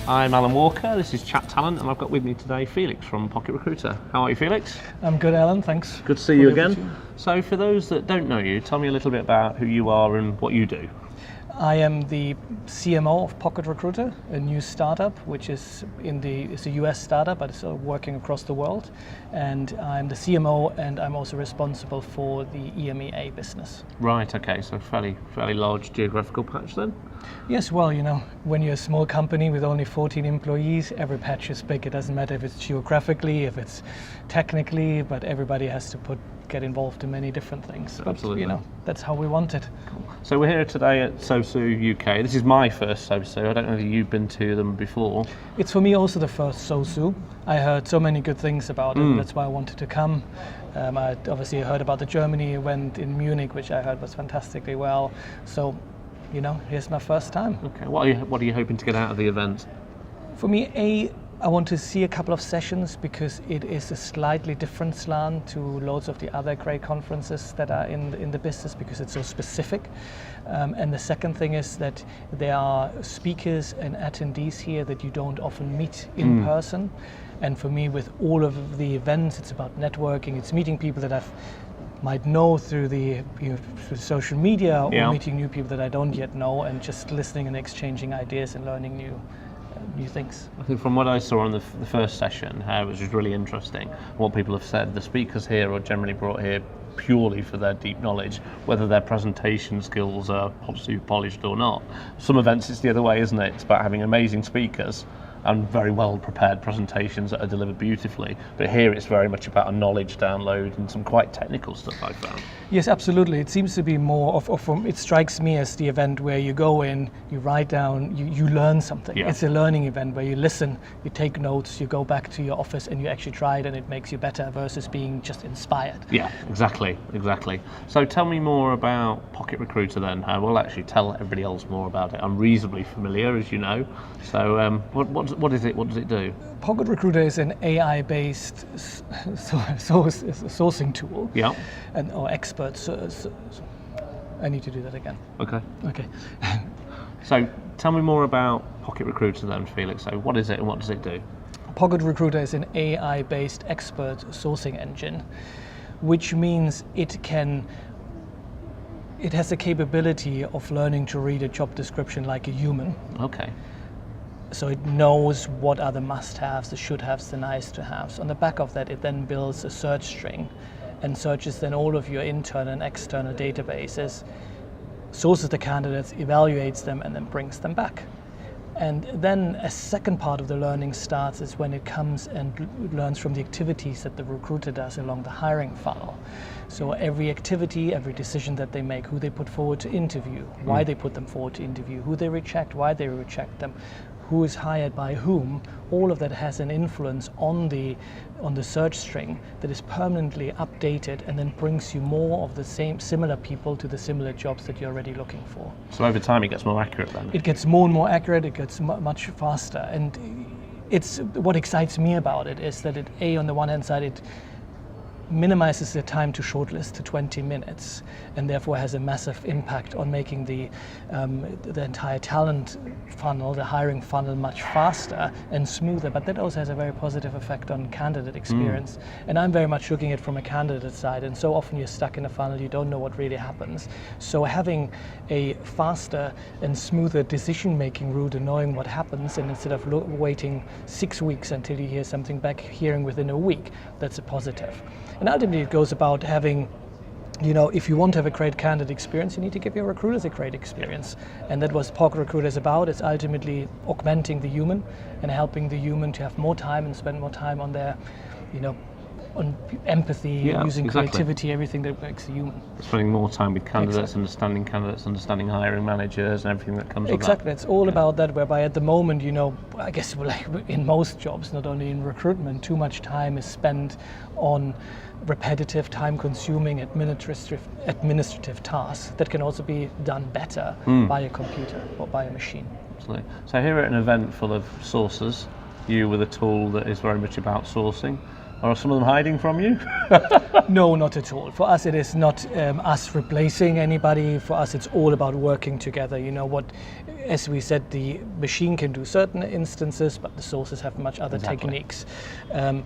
I'm Alan Walker, this is ChatTalent, and I've got with me today Felix from Pocket Recruiter. How are you, Felix? I'm good, Alan, thanks. Good to see you again. So for those that don't know you, tell me a little bit about who you are and what you do. I am the CMO of Pocket Recruiter, a new startup, which is it's a US startup, but it's working across the world. And I'm the CMO, and I'm also responsible for the EMEA business. Right, okay, so fairly large geographical patch then? Yes, well, when you're a small company with only 14 employees, every patch is big. It doesn't matter if it's geographically, if it's technically, but everybody has to get involved in many different things. Absolutely. But, that's how we want it. Cool. So we're here today at SOSUUK UK. This is my first SOSU. I don't know if you've been to them before. It's for me also the first SOSU. I heard so many good things about it, and that's why I wanted to come. I obviously heard about the Germany event in Munich, which I heard was fantastically well. So, here's my first time. Okay, what are you hoping to get out of the event? For me, I want to see a couple of sessions because it is a slightly different slant to loads of the other great conferences that are in the business because it's so specific. And the second thing is that there are speakers and attendees here that you don't often meet in person. And for me, with all of the events, it's about networking, it's meeting people that might know through through social media or meeting new people that I don't yet know, and just listening and exchanging ideas and learning new things. I think from what I saw on the first session, it was just really interesting. What people have said, the speakers here are generally brought here purely for their deep knowledge, whether their presentation skills are super polished or not. Some events it's the other way, isn't it? It's about having amazing speakers and very well prepared presentations that are delivered beautifully. But here it's very much about a knowledge download and some quite technical stuff I found. Yes, absolutely. It seems to be more it strikes me as the event where you go in, you write down, you learn something. Yeah. It's a learning event where you listen, you take notes, you go back to your office and you actually try it and it makes you better versus being just inspired. Yeah, exactly. So tell me more about Pocket Recruiter then. We'll actually tell everybody else more about it. I'm reasonably familiar, as you know. So what is it? What does it do? Pocket Recruiter is an AI-based sourcing tool. Yeah. Or expert. I need to do that again. Okay. So tell me more about Pocket Recruiter then, Felix. So what is it and what does it do? Pocket Recruiter is an AI-based expert sourcing engine, which means it has the capability of learning to read a job description like a human. Okay. So it knows what are the must-haves, the should-haves, the nice-to-haves. On the back of that, it then builds a search string and searches then all of your internal and external databases, sources the candidates, evaluates them, and then brings them back. And then a second part of the learning starts is when it comes and learns from the activities that the recruiter does along the hiring funnel. So every activity, every decision that they make, who they put forward to interview, why they put them forward to interview, who they reject, why they reject them, who is hired by whom, all of that has an influence on the search string that is permanently updated and then brings you more of the similar people to the similar jobs that you're already looking for. So over time it gets more accurate then? It gets more and more accurate, it gets much faster. And what excites me about it is that on the one hand side, it minimizes the time to shortlist to 20 minutes and therefore has a massive impact on making the entire talent funnel, the hiring funnel, much faster and smoother. But that also has a very positive effect on candidate experience. And I'm very much looking at it from a candidate side, and so often you're stuck in a funnel, you don't know what really happens. So having a faster and smoother decision-making route and knowing what happens, and instead of waiting 6 weeks until you hear something back, hearing within a week, that's a positive. And ultimately it goes about having, if you want to have a great candidate experience, you need to give your recruiters a great experience. And that was Pocket Recruiter is about. It's ultimately augmenting the human and helping the human to have more time and spend more time on their, on empathy, using creativity, everything that makes a human. Spending more time with candidates, understanding hiring managers and everything that comes with that. Exactly, it's all about that, whereby at the moment, I guess like in most jobs, not only in recruitment, too much time is spent on repetitive, time-consuming administrative tasks that can also be done better by a computer or by a machine. Absolutely. So here at an event full of sourcers, you with a tool that is very much about sourcing. Are some of them hiding from you? No, not at all. For us, it is not us replacing anybody. For us, it's all about working together. You know what, as we said, the machine can do certain instances, but the sources have much other techniques. And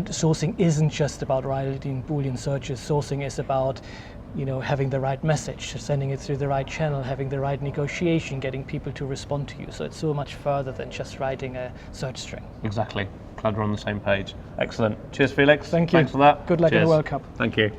sourcing isn't just about writing Boolean searches. Sourcing is about, you know, having the right message, sending it through the right channel, having the right negotiation, getting people to respond to you. So it's so much further than just writing a search string. Exactly. Glad we're on the same page. Excellent. Cheers, Felix. Thank you. Thanks for that. Good luck in the Cheers. World Cup. Thank you.